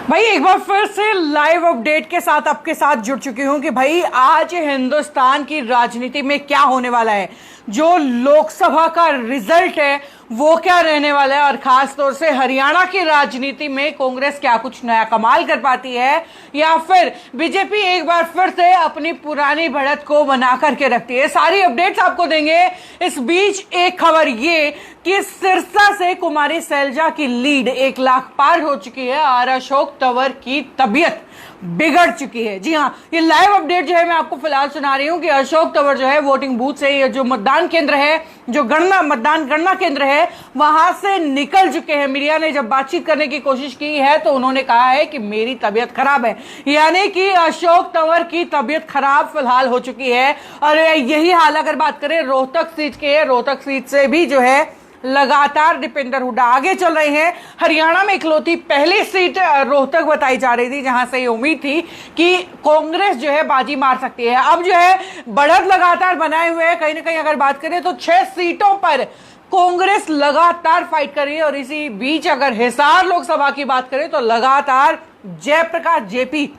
भाई एक बार फिर से लाइव अपडेट के साथ आपके साथ जुड़ चुकी हूं कि भाई आज हिंदुस्तान की राजनीति में क्या होने वाला है। जो लोकसभा का रिजल्ट है वो क्या रहने वाला है और खास तौर से हरियाणा की राजनीति में कांग्रेस क्या कुछ नया कमाल कर पाती है या फिर बीजेपी एक बार फिर से अपनी पुरानी बढ़त को बना करके रखती है। सारी अपडेट्स आपको देंगे। इस बीच एक खबर ये कि सिरसा से कुमारी सैलजा की लीड 1 लाख पार हो चुकी है और अशोक तंवर की तबीयत बिगड़ चुकी है। जी हाँ, ये लाइव अपडेट जो है मैं आपको फिलहाल सुना रही हूं कि अशोक तंवर जो है वोटिंग बूथ से, ये जो मतदान केंद्र है, जो मतदान गणना केंद्र है, वहां से निकल चुके हैं। मीडिया ने जब बातचीत करने की कोशिश की है तो उन्होंने कहा है कि मेरी तबीयत खराब है, यानी कि अशोक तंवर की तबीयत खराब फिलहाल हो चुकी है। और यही हाल अगर बात करें रोहतक सीट के, रोहतक सीट से भी जो है लगातार दीपेंद्र हुड्डा आगे चल रहे हैं। हरियाणा में इकलौती पहली सीट रोहतक बताई जा रही थी जहां से ये उम्मीद थी कि कांग्रेस जो है बाजी मार सकती है। अब जो है बढ़त लगातार बनाए हुए है। कहीं ना कहीं अगर बात करें तो 6 सीटों पर कांग्रेस लगातार फाइट कर रही है। और इसी बीच अगर हिसार लोकसभा की बात करें तो लगातार जयप्रकाश जेपी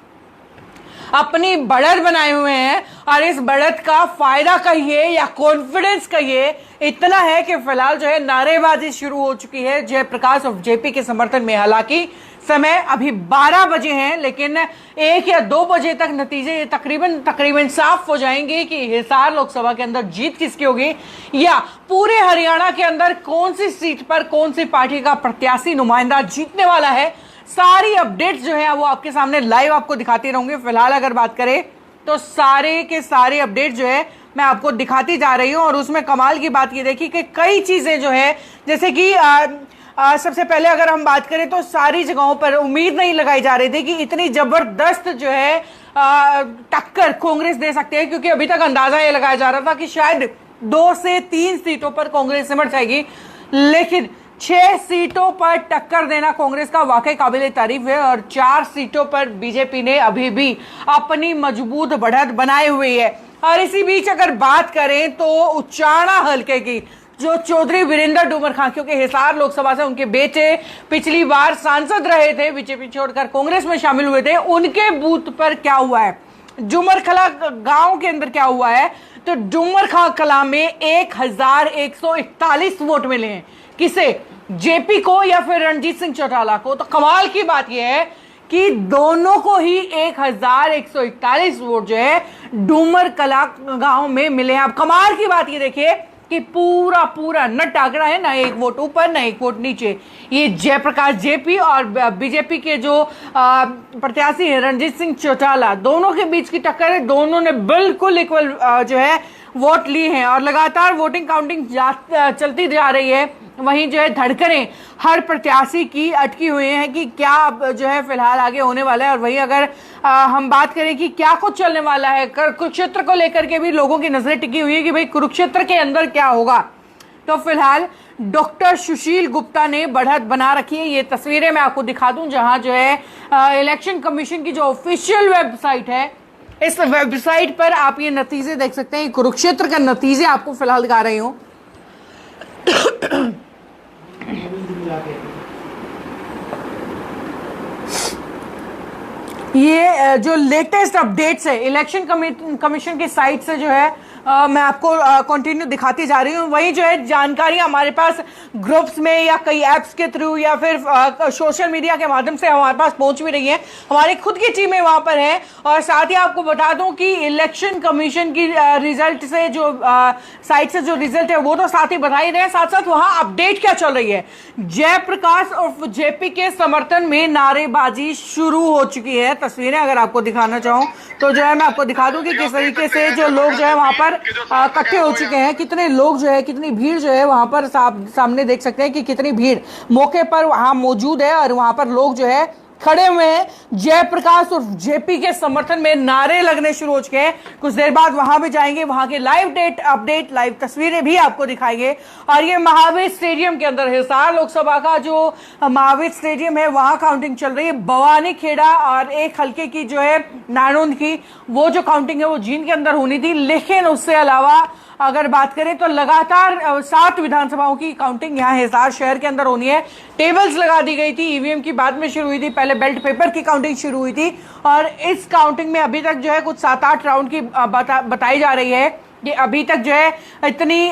अपनी बढ़त बनाए हुए हैं। और इस बढ़त का फायदा कहिए या कॉन्फिडेंस कहिए, इतना है कि फिलहाल जो है नारेबाजी शुरू हो चुकी है जयप्रकाश और जेपी के समर्थन में। हालांकि समय अभी 12 बजे हैं, लेकिन 1 या 2 बजे तक नतीजे तकरीबन साफ हो जाएंगे कि हिसार लोकसभा के अंदर जीत किसकी होगी या पूरे हरियाणा के अंदर कौन सी सीट पर कौन सी पार्टी का प्रत्याशी नुमाइंदा जीतने वाला है। सारी अपडेट्स जो है वो आपके सामने लाइव आपको दिखाती रहूंगी। फिलहाल अगर बात करें तो सारे के सारे अपडेट जो है मैं आपको दिखाती जा रही हूं। और उसमें कमाल की बात ये देखी कि कई चीजें जो है, जैसे कि सबसे पहले अगर हम बात करें तो सारी जगहों पर उम्मीद नहीं लगाई जा रही थी कि इतनी जबरदस्त जो है टक्कर कांग्रेस दे सकते हैं, क्योंकि अभी तक अंदाजा ये लगाया जा रहा था कि शायद 2 से 3 सीटों पर कांग्रेस सिमट जाएगी, लेकिन 6 सीटों पर टक्कर देना कांग्रेस का वाकई काबिले तारीफ है। और 4 सीटों पर बीजेपी ने अभी भी अपनी मजबूत बढ़त बनाए हुई है। और इसी बीच अगर बात करें तो उचाना हलके की जो चौधरी वीरेंद्र डूमर खां, क्योंकि हिसार लोकसभा से उनके बेटे पिछली बार सांसद रहे थे, बीजेपी छोड़कर कांग्रेस में शामिल हुए थे, उनके बूथ पर क्या हुआ है, डूमर खला गांव के अंदर क्या हुआ है, तो डूमर खां कला में 1141 वोट मिले हैं। किसे? जेपी को या फिर रणजीत सिंह चौटाला को। तो कमाल की बात यह है कि दोनों को ही 1141 वोट जो है डूमर कला गांव में मिले हैं। अब कमाल की बात ये देखिए कि पूरा न टाकरा है, ना 1 वोट ऊपर ना 1 वोट नीचे। ये जयप्रकाश जेपी और बीजेपी के जो प्रत्याशी है रणजीत सिंह चौटाला, दोनों के बीच की टक्कर है। दोनों ने बिल्कुल इक्वल जो है वोट ली हैं और लगातार वोटिंग काउंटिंग चलती जा रही है। वहीं जो है धड़कनें हर प्रत्याशी की अटकी हुई हैं कि क्या जो है फिलहाल आगे होने वाला है। और वहीं अगर हम बात करें कि क्या कुछ चलने वाला है, कुरुक्षेत्र को लेकर के भी लोगों की नजरें टिकी हुई है कि भाई कुरुक्षेत्र के अंदर क्या होगा। तो फिलहाल डॉक्टर सुशील गुप्ता ने बढ़त बना रखी है। ये तस्वीरें मैं आपको दिखा दूं जहां जो है इलेक्शन कमीशन की जो ऑफिशियल वेबसाइट है, इस वेबसाइट पर आप ये नतीजे देख सकते हैं। कुरुक्षेत्र का नतीजे आपको फिलहाल दिखा रही हूं। ये जो लेटेस्ट अपडेट्स है इलेक्शन कमीशन की साइट से जो है मैं आपको कंटिन्यू दिखाती जा रही हूँ। वही जो है जानकारी हमारे पास ग्रुप्स में या कई एप्स के थ्रू या फिर सोशल मीडिया के माध्यम से हमारे पास पहुंच भी रही है। हमारी खुद की टीमें वहां पर है। और साथ ही आपको बता दूं कि इलेक्शन कमीशन की रिजल्ट से जो साइट से जो रिजल्ट है वो तो साथ ही बता ही रहे हैं, साथ साथ वहां अपडेट क्या चल रही है। जयप्रकाश और जेपी के समर्थन में नारेबाजी शुरू हो चुकी है। तस्वीरें अगर आपको दिखाना चाहूं तो जो है मैं आपको दिखा दूं कि किस तरीके से जो लोग जो है वहां पर इकट्ठे हो चुके हैं। कितने लोग जो है, कितनी भीड़ जो है वहां पर सामने देख सकते हैं कि कितनी भीड़ मौके पर वहां मौजूद है। और वहां पर लोग जो है खड़े हुए हैं। जयप्रकाश और जेपी के समर्थन में नारे लगने शुरू हो चुके हैं। कुछ देर बाद वहां भी जाएंगे, वहां के लाइव अपडेट लाइव तस्वीरें भी आपको दिखाएंगे। और ये महावीर स्टेडियम के अंदर हिसार लोकसभा का जो महावीर स्टेडियम है वहां काउंटिंग चल रही है। भवानी खेड़ा और एक हल्के की जो है नानोद की वो जो काउंटिंग है वो जींद के अंदर होनी थी, लेकिन उससे अलावा अगर बात करें तो लगातार 7 विधानसभाओं की काउंटिंग यहाँ हिसार शहर के अंदर होनी है। टेबल्स लगा दी गई थी, ईवीएम की बाद में शुरू हुई थी, पहले बेल्ट पेपर की काउंटिंग शुरू हुई थी और इस काउंटिंग में अभी तक जो है कुछ 7-8 राउंड की बताई जा रही है कि अभी तक जो है इतनी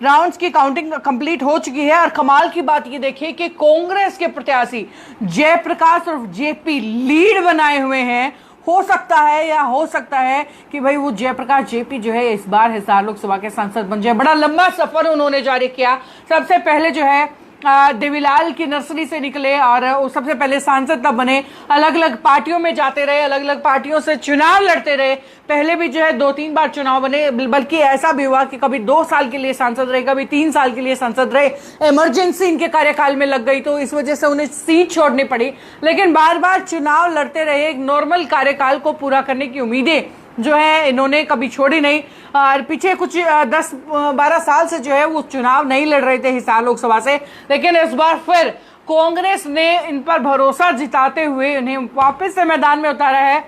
राउंड्स की काउंटिंग कंप्लीट हो चुकी है। और कमाल की बात ये देखिए कि कांग्रेस के प्रत्याशी जयप्रकाश और जेपी लीड बनाए हुए हैं। हो सकता है कि भाई वो जयप्रकाश जेपी जो है इस बार हिसार लोकसभा के सांसद बन जाए। बड़ा लंबा सफर उन्होंने जारी किया। सबसे पहले जो है देवीलाल की नर्सरी से निकले और वो सबसे पहले सांसद तब बने, अलग अलग पार्टियों में जाते रहे, अलग अलग पार्टियों से चुनाव लड़ते रहे। पहले भी जो है 2-3 बार चुनाव बने, बल्कि ऐसा भी हुआ कि कभी 2 साल के लिए सांसद रहे, कभी 3 साल के लिए सांसद रहे। इमरजेंसी इनके कार्यकाल में लग गई तो इस वजह से उन्हें सीट छोड़नी पड़ी, लेकिन बार बार चुनाव लड़ते रहे। एक नॉर्मल कार्यकाल को पूरा करने की उम्मीदें जो है इन्होंने कभी छोड़ी नहीं। और पीछे कुछ 10-12 साल से जो है वो चुनाव नहीं लड़ रहे थे हिसार लोकसभा से, लेकिन इस बार फिर कांग्रेस ने इन पर भरोसा जिताते हुए इन्हें वापस से मैदान में उतारा है।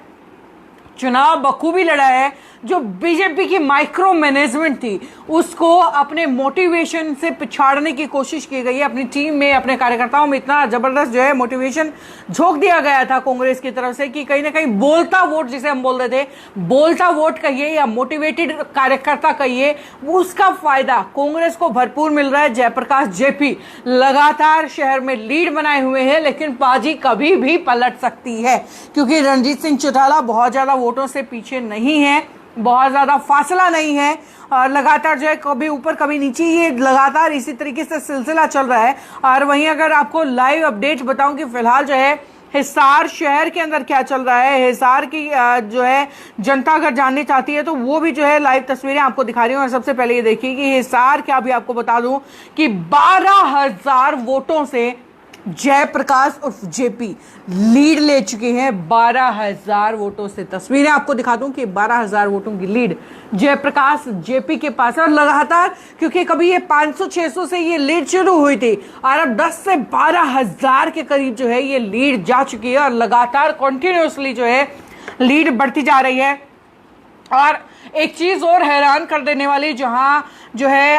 चुनाव बखूबी लड़ा है। जो बीजेपी की माइक्रो मैनेजमेंट थी उसको अपने मोटिवेशन से पिछाड़ने की कोशिश की गई है। अपनी टीम में, अपने कार्यकर्ताओं में इतना जबरदस्त जो है मोटिवेशन झोंक दिया गया था कांग्रेस की तरफ से कि कहीं ना कहीं बोलता वोट, जिसे हम बोल रहे थे, बोलता वोट कहिए या मोटिवेटेड कार्यकर्ता कहिए, उसका फायदा कांग्रेस को भरपूर मिल रहा है। जयप्रकाश जेपी लगातार शहर में लीड बनाए हुए हैं, लेकिन बाजी कभी भी पलट सकती है क्योंकि रणजीत सिंह चौटाला बहुत ज्यादा वोटों से पीछे नहीं है, बहुत ज्यादा फासला नहीं है और लगातार जो है कभी ऊपर कभी नीचे, ये लगातार इसी तरीके से सिलसिला चल रहा है। और वहीं अगर आपको लाइव अपडेट्स बताऊं कि फिलहाल जो है हिसार शहर के अंदर क्या चल रहा है, हिसार की जो है जनता अगर जाननी चाहती है तो वो भी जो है लाइव तस्वीरें आपको दिखा रही हूँ। और सबसे पहले ये देखिए कि हिसार क्या, भी आपको बता दूं कि 12,000 वोटों से जयप्रकाश उर्फ जेपी लीड ले चुके हैं। 12,000 वोटों से तस्वीरें आपको दिखा दूं कि 12,000 वोटों की लीड जयप्रकाश जेपी के पास है। और लगातार, क्योंकि कभी ये 500-600 से ये लीड शुरू हुई थी और अब 10 से 12,000 के करीब जो है ये लीड जा चुकी है और लगातार कंटिन्यूअसली जो है लीड बढ़ती जा रही है। और एक चीज और हैरान कर देने वाली, जहां जो है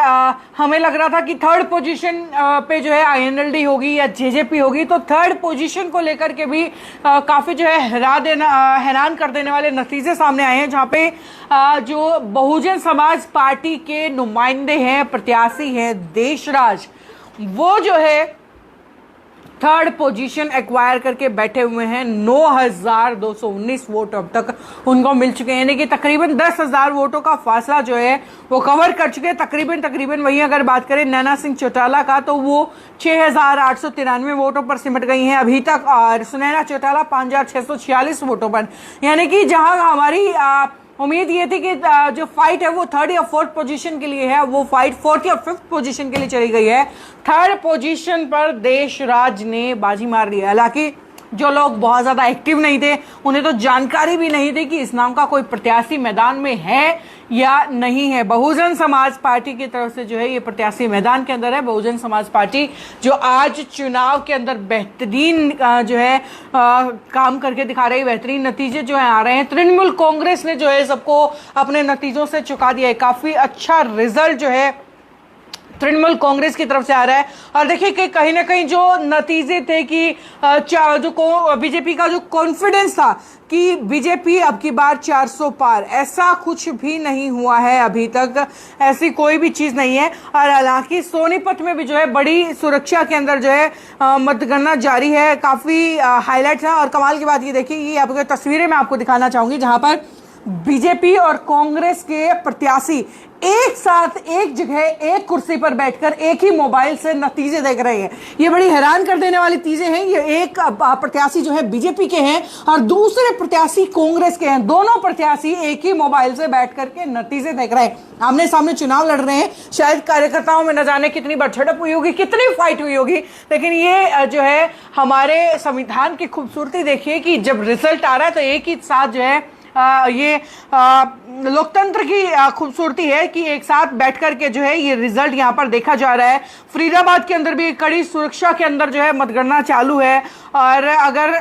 हमें लग रहा था कि 3rd पोजीशन पे जो है आईएनएलडी होगी या जेजेपी होगी, तो 3rd पोजीशन को लेकर के भी काफी जो है हैरान कर देने वाले नतीजे सामने आए हैं। जहां पे जो बहुजन समाज पार्टी के नुमाइंदे हैं, प्रत्याशी हैं देशराज, वो जो है 3rd पोजीशन एक्वायर करके बैठे हुए हैं। 9,219 वोट अब तक उनको मिल चुके हैं, यानी कि तकरीबन 10,000 वोटों का फासला जो है वो कवर कर चुके हैं तकरीबन। वहीं अगर बात करें नैना सिंह चौटाला का तो वो 6,893 वोटों पर सिमट गई हैं अभी तक और सुनैना चौटाला 5,646 वोटों पर। यानी कि जहां हमारी उम्मीद ये थी कि जो फाइट है वो 3rd या 4th पोजीशन के लिए है, वो फाइट 4th या 5th पोजीशन के लिए चली गई है। 3rd पोजीशन पर देशराज ने बाजी मार ली है। हालांकि जो लोग बहुत ज्यादा एक्टिव नहीं थे, उन्हें तो जानकारी भी नहीं थी कि इस नाम का कोई प्रत्याशी मैदान में है या नहीं है। बहुजन समाज पार्टी की तरफ से जो है ये प्रत्याशी मैदान के अंदर है। बहुजन समाज पार्टी जो आज चुनाव के अंदर बेहतरीन जो है काम करके दिखा रही है, बेहतरीन नतीजे जो है आ रहे हैं। तृणमूल कांग्रेस ने जो है सबको अपने नतीजों से चुका दिया है। काफी अच्छा रिजल्ट जो है तृणमूल कांग्रेस की तरफ से आ रहा है। और देखिए कि कहीं ना कहीं जो नतीजे थे कि जो बीजेपी का जो कॉन्फिडेंस था कि बीजेपी अब की बार 400 पार, ऐसा कुछ भी नहीं हुआ है अभी तक, ऐसी कोई भी चीज नहीं है। और हालांकि सोनीपत में भी जो है बड़ी सुरक्षा के अंदर जो है मतगणना जारी है। काफी हाईलाइट्स है और कमाल की बात ये देखिए, ये आपको तस्वीरें मैं आपको दिखाना चाहूंगी जहां पर बीजेपी और कांग्रेस के प्रत्याशी एक साथ एक जगह एक कुर्सी पर बैठकर एक ही मोबाइल से नतीजे देख रहे हैं। ये बड़ी हैरान कर देने वाली चीजें हैं। ये एक प्रत्याशी जो है बीजेपी के हैं और दूसरे प्रत्याशी कांग्रेस के हैं। दोनों प्रत्याशी एक ही मोबाइल से बैठ करके नतीजे देख रहे हैं, आमने सामने चुनाव लड़ रहे हैं। शायद कार्यकर्ताओं में न जाने कितनी बार झड़प हुई होगी, कितनी फाइट हुई होगी, लेकिन ये जो है हमारे संविधान की खूबसूरती देखिए कि जब रिजल्ट आ रहा है तो एक ही साथ जो है ये लोकतंत्र की खूबसूरती है कि एक साथ बैठ करके जो है ये रिजल्ट यहाँ पर देखा जा रहा है। फरीदाबाद के अंदर भी कड़ी सुरक्षा के अंदर जो है मतगणना चालू है। और अगर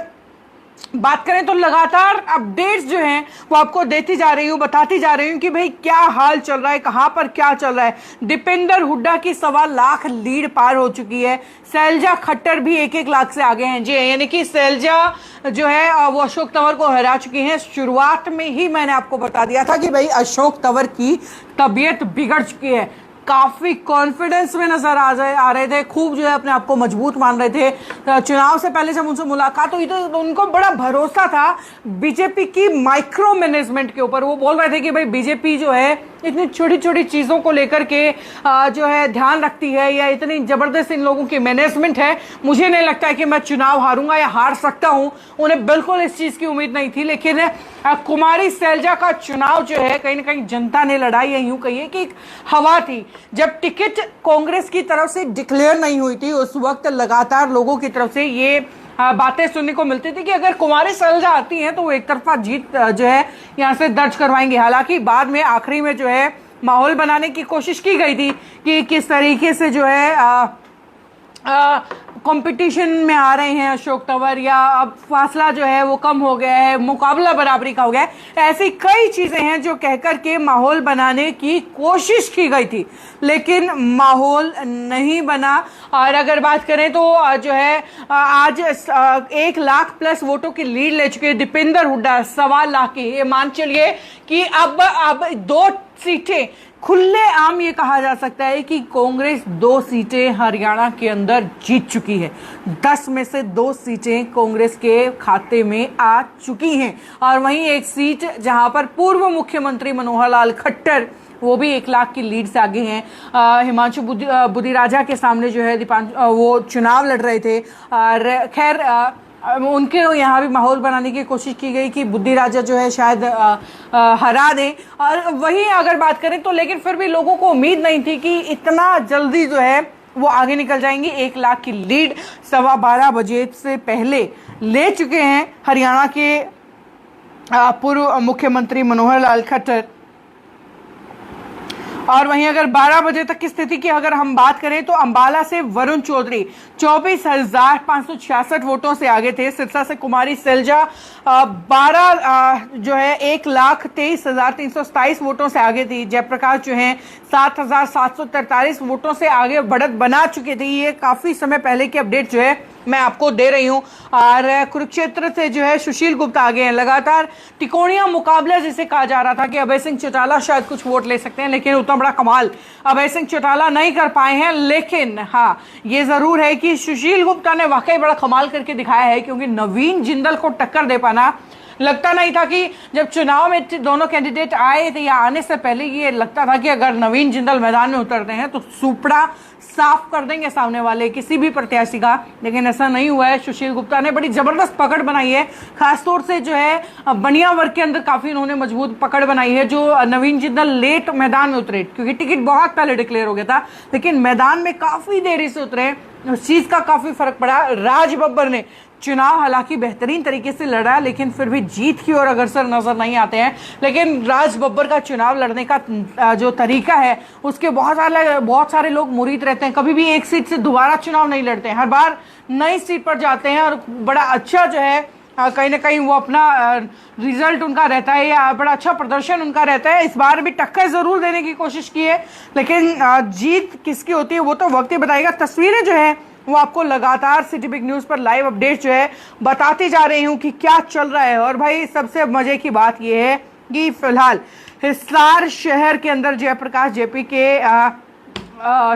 बात करें तो लगातार अपडेट्स जो हैं वो आपको देती जा रही हूँ, बताती जा रही हूँ कि भाई क्या हाल चल रहा है, कहां पर क्या चल रहा है। दीपेंद्र हुड्डा की 1.25 लाख लीड पार हो चुकी है। शैलजा खट्टर भी 1-1 लाख से आगे हैं जी, यानी कि शैलजा जो है वो अशोक तंवर को हरा चुकी हैं। शुरुआत में ही मैंने आपको बता दिया था कि भाई अशोक तंवर की तबीयत बिगड़ चुकी है। काफी कॉन्फिडेंस में नजर आ रहे थे, खूब जो है अपने आप को मजबूत मान रहे थे। चुनाव से पहले जब उनसे मुलाकात हुई तो उनको बड़ा भरोसा था बीजेपी की माइक्रो मैनेजमेंट के ऊपर। वो बोल रहे थे कि भाई बीजेपी जो है इतनी छोटी छोटी चीजों को लेकर के जो है ध्यान रखती है, या इतनी जबरदस्त इन लोगों की मैनेजमेंट है, मुझे नहीं लगता है कि मैं चुनाव हारूंगा या हार सकता हूं। उन्हें बिल्कुल इस चीज की उम्मीद नहीं थी। लेकिन कुमारी शैलजा का चुनाव जो है कहीं ना कहीं जनता ने लड़ाई, या यूं कहिए कि एक हवा थी। जब टिकट कांग्रेस की तरफ से डिक्लेयर नहीं हुई थी उस वक्त लगातार लोगों की तरफ से ये बातें सुनने को मिलती थी कि अगर कुमारी शैलजा आती हैं तो वो एक तरफा जीत जो है यहां से दर्ज करवाएंगे। हालांकि बाद में आखिरी में जो है माहौल बनाने की कोशिश की गई थी कि किस तरीके से जो है कंपटीशन में आ रहे हैं अशोक तंवर, या अब फासला जो है वो कम हो गया है, मुकाबला बराबरी का हो गया है। ऐसी कई चीजें हैं जो कहकर के माहौल बनाने की कोशिश की गई थी, लेकिन माहौल नहीं बना। और अगर बात करें तो जो है आज 1 लाख प्लस वोटों की लीड ले चुके दीपेंद्र हुड्डा, 1.25 लाख की। ये मान चलिए कि अब 2 सीटें खुले आम ये कहा जा सकता है कि कांग्रेस 2 सीटें हरियाणा के अंदर जीत चुकी है। 10 में से 2 सीटें कांग्रेस के खाते में आ चुकी हैं। और वहीं एक सीट जहां पर पूर्व मुख्यमंत्री मनोहर लाल खट्टर, वो भी 1 लाख की लीड से आगे हैं। हिमांशु बुद्धिराजा के सामने जो है वो चुनाव लड़ रहे थे। और खैर उनके यहाँ भी माहौल बनाने की कोशिश की गई कि बुद्धिराजा जो है शायद हरा दें। और वही अगर बात करें तो लेकिन फिर भी लोगों को उम्मीद नहीं थी कि इतना जल्दी जो है वो आगे निकल जाएंगे। 1 लाख की लीड 12:15 बजे से पहले ले चुके हैं हरियाणा के पूर्व मुख्यमंत्री मनोहर लाल खट्टर। और वहीं अगर 12 बजे तक की स्थिति की अगर हम बात करें तो अंबाला से वरुण चौधरी 24,566 वोटों से आगे थे। सिरसा से कुमारी शैलजा 1,23,327 वोटों से आगे थी। जयप्रकाश जो है 7,743 वोटों से आगे बढ़त बना चुके थे। ये काफी समय पहले की अपडेट जो है मैं आपको दे रही हूं। और कुरुक्षेत्र से जो है सुशील गुप्ता आगे हैं। लगातार तिकोणिया मुकाबला जिसे कहा जा रहा था कि अभय सिंह चौटाला शायद कुछ वोट ले सकते हैं, लेकिन उतना बड़ा कमाल अभय सिंह चौटाला नहीं कर पाए हैं। लेकिन हाँ, ये जरूर है कि सुशील गुप्ता ने वाकई बड़ा कमाल करके दिखाया है, क्योंकि नवीन जिंदल को टक्कर दे पाना लगता नहीं था। कि जब चुनाव में दोनों कैंडिडेट आए थे या आने से पहले ये लगता था कि अगर नवीन जिंदल मैदान में उतरते हैं तो सुपड़ा साफ कर देंगे सामने वाले किसी भी प्रत्याशी का, लेकिन ऐसा नहीं हुआ है। सुशील गुप्ता ने बड़ी जबरदस्त पकड़ बनाई है, खासतौर से जो है बनिया वर्ग के अंदर काफी उन्होंने मजबूत पकड़ बनाई है। जो नवीन जिंदल लेट मैदान में उतरे, क्योंकि टिकट बहुत पहले डिक्लेयर हो गया था, लेकिन मैदान में काफी देरी से उतरे, उस चीज का काफी फर्क पड़ा। राज बब्बर ने चुनाव हालांकि बेहतरीन तरीके से लड़ा, लेकिन फिर भी जीत की ओर अग्रसर नजर नहीं आते हैं। लेकिन राज बब्बर का चुनाव लड़ने का जो तरीका है उसके बहुत सारे लोग मुरीद रहते हैं। कभी भी एक सीट से दोबारा चुनाव नहीं लड़ते हैं, हर बार नई सीट पर जाते हैं और बड़ा अच्छा जो है कहीं ना कहीं वो अपना रिजल्ट उनका रहता है या बड़ा अच्छा प्रदर्शन उनका रहता है। इस बार भी टक्कर जरूर देने की कोशिश की है, लेकिन जीत किसकी होती है वो तो वक्त ही बताएगा। तस्वीरें जो है वो आपको लगातार सिटी बिग न्यूज पर लाइव अपडेट जो है बताती जा रही हूँ कि क्या चल रहा है। और भाई सबसे मजे की बात यह है कि फिलहाल हिसार शहर के अंदर जयप्रकाश जेपी के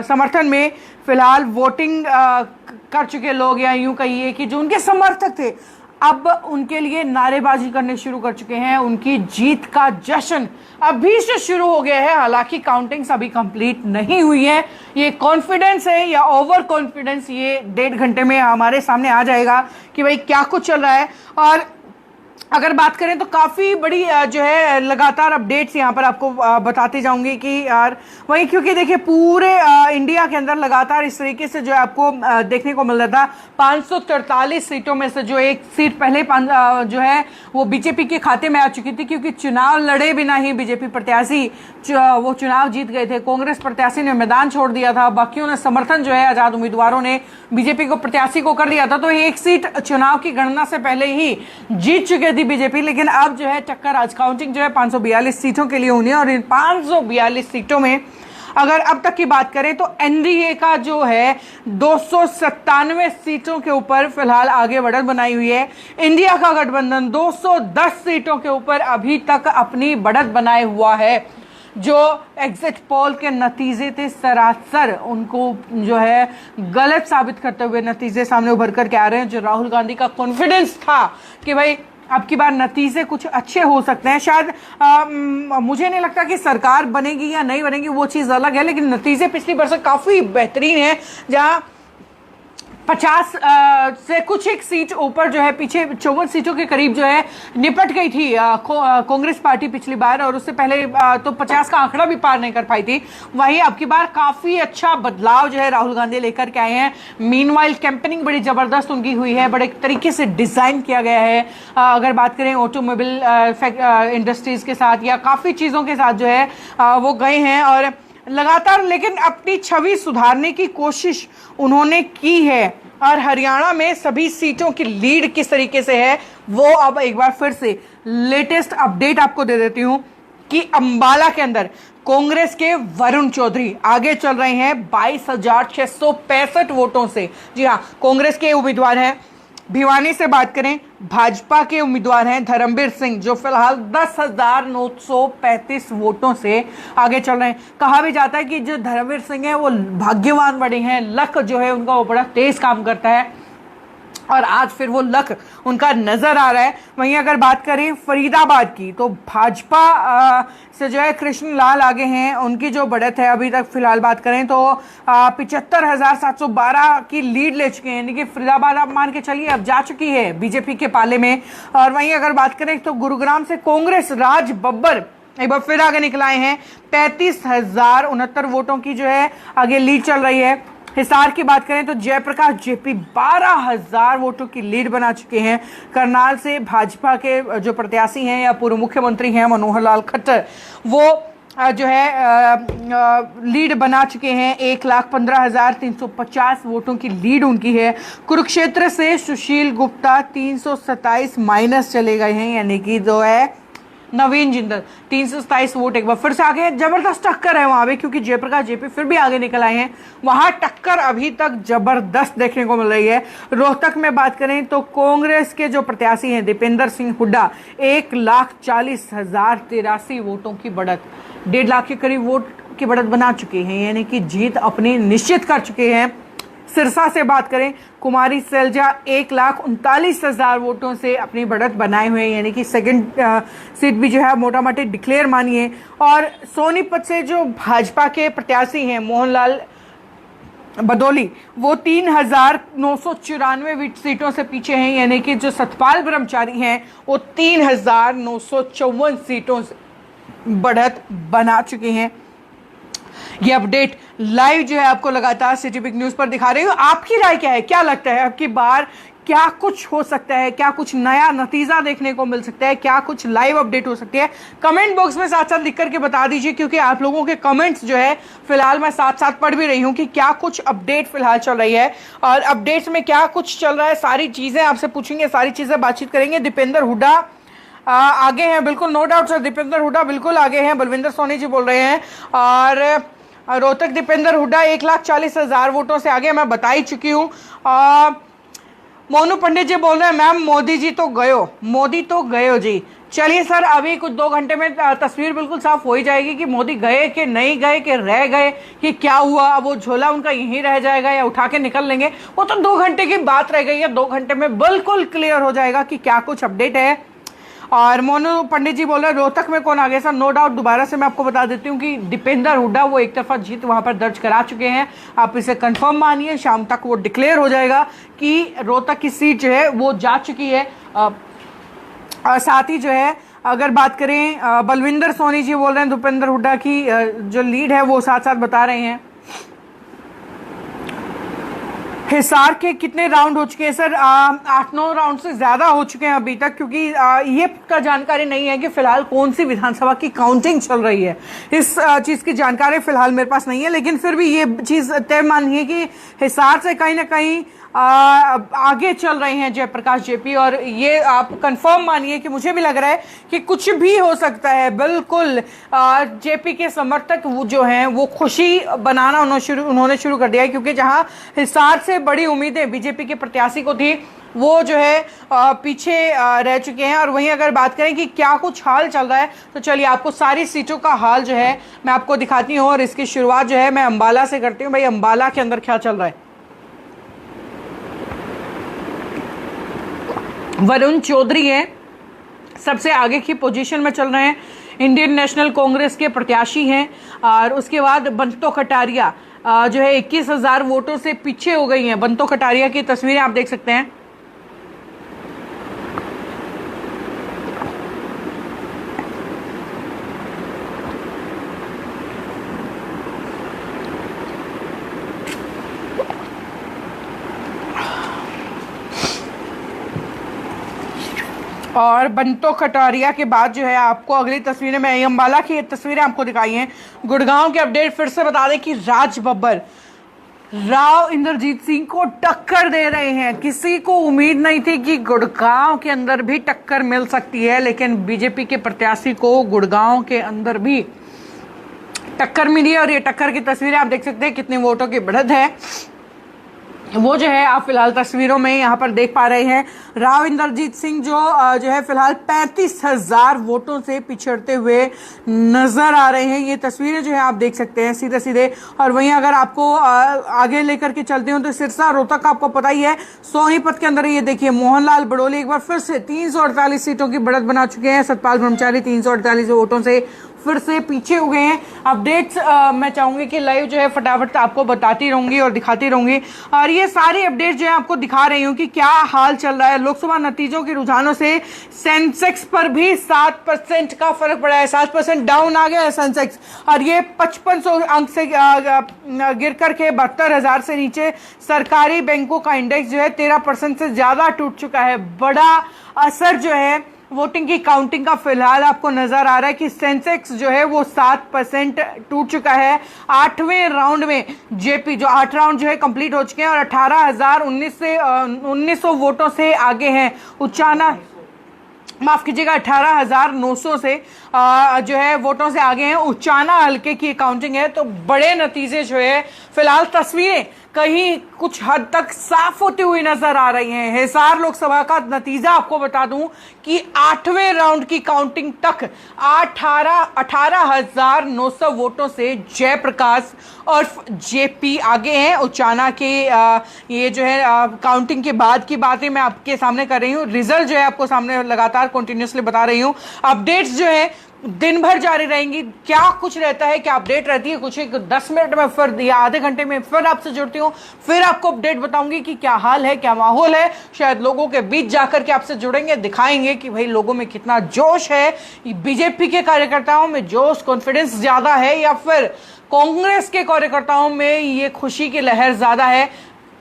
समर्थन में फिलहाल वोटिंग कर चुके लोग, या यूं कहिए कि जो उनके समर्थक थे अब उनके लिए नारेबाजी करने शुरू कर चुके हैं। उनकी जीत का जश्न अभी से शुरू हो गया है, हालांकि काउंटिंग्स अभी कंप्लीट नहीं हुई है। ये कॉन्फिडेंस है या ओवर कॉन्फिडेंस, ये 1.5 घंटे में हमारे सामने आ जाएगा कि भाई क्या कुछ चल रहा है। और अगर बात करें तो काफ़ी बड़ी जो है लगातार अपडेट्स यहाँ पर आपको बताते जाऊंगी कि यार वही, क्योंकि देखिए पूरे इंडिया के अंदर लगातार इस तरीके से जो है आपको देखने को मिल रहा था 543 सीटों में से जो एक सीट पहले जो है वो बीजेपी के खाते में आ चुकी थी, क्योंकि चुनाव लड़े बिना ही बीजेपी प्रत्याशी वो चुनाव जीत गए थे। कांग्रेस प्रत्याशी ने मैदान छोड़ दिया था, बाकियों ने समर्थन जो है आजाद उम्मीदवारों ने बीजेपी को प्रत्याशी को कर लिया था, तो एक सीट चुनाव की गणना से पहले ही जीत चुके थी बीजेपी। लेकिन अब जो है टक्कर आज काउंटिंग जो है 542 सीटों के लिए होनी है, और इन 542 सीटों में अगर अब तक की बात करें तो एनडीए का जो है 297 सीटों के ऊपर फिलहाल आगे बढ़त बनाई हुई है। इंडिया का गठबंधन 210 सीटों के ऊपर अभी तक अपनी बढ़त बनाए हुआ है। जो एग्जिट पोल के नतीजे थे सरासर उनको जो है गलत साबित करते हुए नतीजे सामने उभर कर के आ रहे हैं। जो राहुल गांधी का कॉन्फिडेंस था कि भाई अब की बार नतीजे कुछ अच्छे हो सकते हैं, शायद मुझे नहीं लगता कि सरकार बनेगी या नहीं बनेगी, वो चीज़ अलग है, लेकिन नतीजे पिछली बार से काफ़ी बेहतरीन है। जहां 50 से कुछ एक सीट ऊपर जो है पीछे 54 सीटों के करीब जो है निपट गई थी कांग्रेस पार्टी पिछली बार, और उससे पहले तो 50 का आंकड़ा भी पार नहीं कर पाई थी। वहीं अब की बार काफी अच्छा बदलाव जो है राहुल गांधी लेकर के आए हैं। मीनवाइल कैंपेनिंग बड़ी जबरदस्त उनकी हुई है, बड़े तरीके से डिजाइन किया गया है। अगर बात करें ऑटोमोबाइल इंडस्ट्रीज के साथ या काफी चीजों के साथ जो है वो गए हैं, और लगातार लेकिन अपनी छवि सुधारने की कोशिश उन्होंने की है। और हरियाणा में सभी सीटों की लीड किस तरीके से है वो अब एक बार फिर से लेटेस्ट अपडेट आपको दे देती हूं कि अंबाला के अंदर कांग्रेस के वरुण चौधरी आगे चल रहे हैं 22,665 वोटों से। जी हाँ, कांग्रेस के उम्मीदवार हैं। भिवानी से बात करें, भाजपा के उम्मीदवार हैं धर्मवीर सिंह, जो फिलहाल 10,935 वोटों से आगे चल रहे हैं। कहा भी जाता है कि जो धर्मवीर सिंह है वो भाग्यवान बड़े हैं, लक जो है उनका वो बड़ा तेज काम करता है, और आज फिर वो लक उनका नजर आ रहा है। वहीं अगर बात करें फरीदाबाद की तो भाजपा से जो है कृष्ण लाल आगे हैं, उनकी जो बढ़त है अभी तक फिलहाल बात करें तो 75,712 की लीड ले चुके हैं, यानी कि फरीदाबाद आप मान के चलिए अब जा चुकी है बीजेपी के पाले में। और वहीं अगर बात करें तो गुरुग्राम से कांग्रेस राज बब्बर एक बार फिर आगे निकल आए हैं, 35,069 वोटों की जो है आगे लीड चल रही है। हिसार की बात करें तो जयप्रकाश जेपी 12,000 वोटों की लीड बना चुके हैं। करनाल से भाजपा के जो प्रत्याशी हैं या पूर्व मुख्यमंत्री हैं मनोहर लाल खट्टर, वो जो है लीड बना चुके हैं। 1,15,350 वोटों की लीड उनकी है। कुरुक्षेत्र से सुशील गुप्ता 327 माइनस चले गए हैं, यानी कि जो है नवीन जिंदल 327 वोट एक बार फिर से आगे। जबरदस्त टक्कर है वहां पे, क्योंकि जयप्रकाश जेपी फिर भी आगे निकल आए हैं। वहां टक्कर अभी तक जबरदस्त देखने को मिल रही है। रोहतक में बात करें तो कांग्रेस के जो प्रत्याशी हैं दीपेंद्र सिंह हुड्डा 1,40,083 वोटों की बढ़त, 1.5 लाख के करीब वोट की बढ़त बना चुके हैं, यानी कि जीत अपनी निश्चित कर चुके हैं। सिरसा से बात करें, कुमारी सैलजा 1,39,000 वोटों से अपनी बढ़त बनाए हुए हैं, यानी कि सेकंड सीट भी जो है मोटा मोटी डिक्लेयर मानिए। और सोनीपत से जो भाजपा के प्रत्याशी हैं मोहनलाल बदौली, वो 3,994 सीटों से पीछे हैं, यानी कि जो सतपाल ब्रह्मचारी हैं वो 3,954 सीटों से बढ़त बना चुके हैं। ये अपडेट लाइव जो है आपको लगातार सिटी बिग न्यूज पर दिखा रही हूं। आपकी राय क्या है, क्या लगता है आपकी बार क्या कुछ हो सकता है, क्या कुछ नया नतीजा देखने को मिल सकता है, क्या कुछ लाइव अपडेट हो सकती है? कमेंट बॉक्स में साथ साथ लिख करके बता दीजिए, क्योंकि आप लोगों के कमेंट्स जो है फिलहाल मैं साथ साथ पढ़ भी रही हूं कि क्या कुछ अपडेट फिलहाल चल रही है, और अपडेट्स में क्या कुछ चल रहा है, सारी चीजें आपसे पूछेंगे, सारी चीजें बातचीत करेंगे। दीपेंद्र हुड्डा आगे हैं, बिल्कुल no doubt sir, Deepender Hooda बिल्कुल आगे हैं, बलविंदर सोनी जी बोल रहे हैं। और रोहतक दीपेंद्र हुड्डा 1,40,000 वोटों से आगे, मैं बता ही चुकी हूँ। मोनू पंडित जी बोल रहे हैं मैम मोदी जी तो गयो, मोदी तो गयो जी। चलिए सर, अभी कुछ 2 घंटे में तस्वीर बिल्कुल साफ हो ही जाएगी कि मोदी गए कि नहीं गए, कि रह गए, कि क्या हुआ, वो झोला उनका यहीं रह जाएगा या उठा के निकल लेंगे, वो तो 2 घंटे की बात रह गई है। 2 घंटे में बिल्कुल क्लियर हो जाएगा कि क्या कुछ अपडेट है। और मोनू पंडित जी बोल रहे हैं रोहतक में कौन आ गया सर? नो डाउट दोबारा से मैं आपको बता देती हूँ कि दीपेंद्र हुड्डा वो एक तरफा जीत वहां पर दर्ज करा चुके हैं। आप इसे कंफर्म मानिए, शाम तक वो डिक्लेयर हो जाएगा कि रोहतक की सीट जो है वो जा चुकी है और साथ ही जो है अगर बात करें बलविंदर सोनी जी बोल रहे हैं भूपेंद्र हुड्डा की जो लीड है वो साथ साथ बता रहे हैं। हिसार के कितने राउंड हो चुके हैं सर? 8-9 राउंड से ज्यादा हो चुके हैं अभी तक, क्योंकि ये का जानकारी नहीं है कि फिलहाल कौन सी विधानसभा की काउंटिंग चल रही है। इस चीज की जानकारी फिलहाल मेरे पास नहीं है, लेकिन फिर भी ये चीज तय मानिए कि हिसार से कहीं ना कहीं आगे चल रहे हैं जयप्रकाश जेपी, और ये आप कंफर्म मानिए कि मुझे भी लग रहा है कि कुछ भी हो सकता है। बिल्कुल जेपी के समर्थक वो जो हैं वो खुशी बनाना उन्होंने शुरू कर दिया है, क्योंकि जहां हिसार से बड़ी उम्मीदें बीजेपी के प्रत्याशी को थी वो जो है पीछे रह चुके हैं। और वहीं अगर बात करें कि क्या कुछ हाल चल रहा है, तो चलिए आपको सारी सीटों का हाल जो है मैं आपको दिखाती हूँ, और इसकी शुरुआत जो है मैं अंबाला से करती हूँ। भाई अंबाला के अंदर क्या चल रहा है? वरुण चौधरी है सबसे आगे की पोजीशन में चल रहे हैं, इंडियन नेशनल कांग्रेस के प्रत्याशी हैं। और उसके बाद बंतो कटारिया जो है 21,000 वोटों से पीछे हो गई हैं। बंतो कटारिया की तस्वीरें आप देख सकते हैं। और बंतो कटारिया के बाद जो है आपको अगली तस्वीरें में अंबाला की तस्वीरें आपको दिखाई हैं। गुड़गांव के अपडेट फिर से बता दें कि राज बब्बर राव इंद्रजीत सिंह को टक्कर दे रहे हैं। किसी को उम्मीद नहीं थी कि गुड़गांव के अंदर भी टक्कर मिल सकती है, लेकिन बीजेपी के प्रत्याशी को गुड़गांव के अंदर भी टक्कर मिली है। और ये टक्कर की तस्वीरें आप देख सकते हैं, कितने वोटों की बढ़त है वो जो है आप फिलहाल तस्वीरों में यहाँ पर देख पा रहे हैं। राव इंद्रजीत सिंह जो है फिलहाल 35,000 वोटों से पिछड़ते हुए नजर आ रहे हैं। ये तस्वीरें जो है आप देख सकते हैं सीधे सीधे। और वहीं अगर आपको आगे लेकर के चलते हो तो सिरसा रोहतक आपको पता ही है, सोनीपत के अंदर ये देखिए मोहनलाल बड़ोली एक बार फिर से 348 सीटों की बढ़त बना चुके हैं। सतपाल ब्रह्मचारी 348 वोटों से फिर से पीछे हो गए हैं। अपडेट्स मैं चाहूंगी कि लाइव जो है फटाफट आपको बताती रहूंगी और दिखाती रहूंगी। और ये सारी अपडेट्स जो है आपको दिखा रही हूँ कि क्या हाल चल रहा है। लोकसभा नतीजों के रुझानों से सेंसेक्स पर भी 7% का फर्क पड़ा है। 7% डाउन आ गया है सेंसेक्स, और ये 5500 अंक से गिर करके 72,000 से नीचे। सरकारी बैंकों का इंडेक्स जो है 13% से ज्यादा टूट चुका है। बड़ा असर जो है वोटिंग की काउंटिंग का फिलहाल आपको नजर आ रहा है कि सेंसेक्स जो है वो 7% टूट चुका है। 8वें राउंड में जेपी जो 8 राउंड जो है कंप्लीट हो चुके हैं और 19,000 वोटों से आगे हैं। उचाना माफ कीजिएगा 18,900 से जो है वोटों से आगे हैं। उचाना हल्के की काउंटिंग है, तो बड़े नतीजे जो है फिलहाल तस्वीरें कहीं कुछ हद तक साफ होती हुई नजर आ रही हैं। हिसार लोकसभा का नतीजा आपको बता दूं कि 8वें राउंड की काउंटिंग तक 18,900 वोटों से जयप्रकाश और जेपी आगे हैं। उचाना के ये जो है काउंटिंग के बाद की बातें मैं आपके सामने कर रही हूँ। रिजल्ट जो है आपको सामने लगातार कंटिन्यूसली बता रही हूँ। अपडेट्स जो है दिन भर जारी रहेंगी। क्या कुछ रहता है, क्या अपडेट रहती है, कुछ एक 10 मिनट में फिर या आधे घंटे में फिर आपसे जुड़ती हूँ, फिर आपको अपडेट बताऊंगी कि क्या हाल है, क्या माहौल है। शायद लोगों के बीच जाकर के आपसे जुड़ेंगे, दिखाएंगे कि भाई लोगों में कितना जोश है, बीजेपी के कार्यकर्ताओं में जोश कॉन्फिडेंस ज्यादा है या फिर कांग्रेस के कार्यकर्ताओं में ये खुशी की लहर ज्यादा है।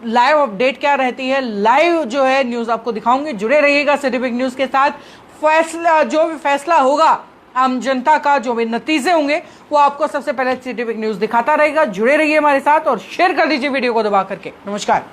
लाइव अपडेट क्या रहती है, लाइव जो है न्यूज आपको दिखाऊंगी। जुड़े रहिएगा सिटी बिग न्यूज के साथ। फैसला जो भी फैसला होगा आम जनता का, जो भी नतीजे होंगे वो आपको सबसे पहले सिटी बिग न्यूज दिखाता रहेगा। जुड़े रहिए हमारे साथ और शेयर कर दीजिए वीडियो को दबा करके। नमस्कार।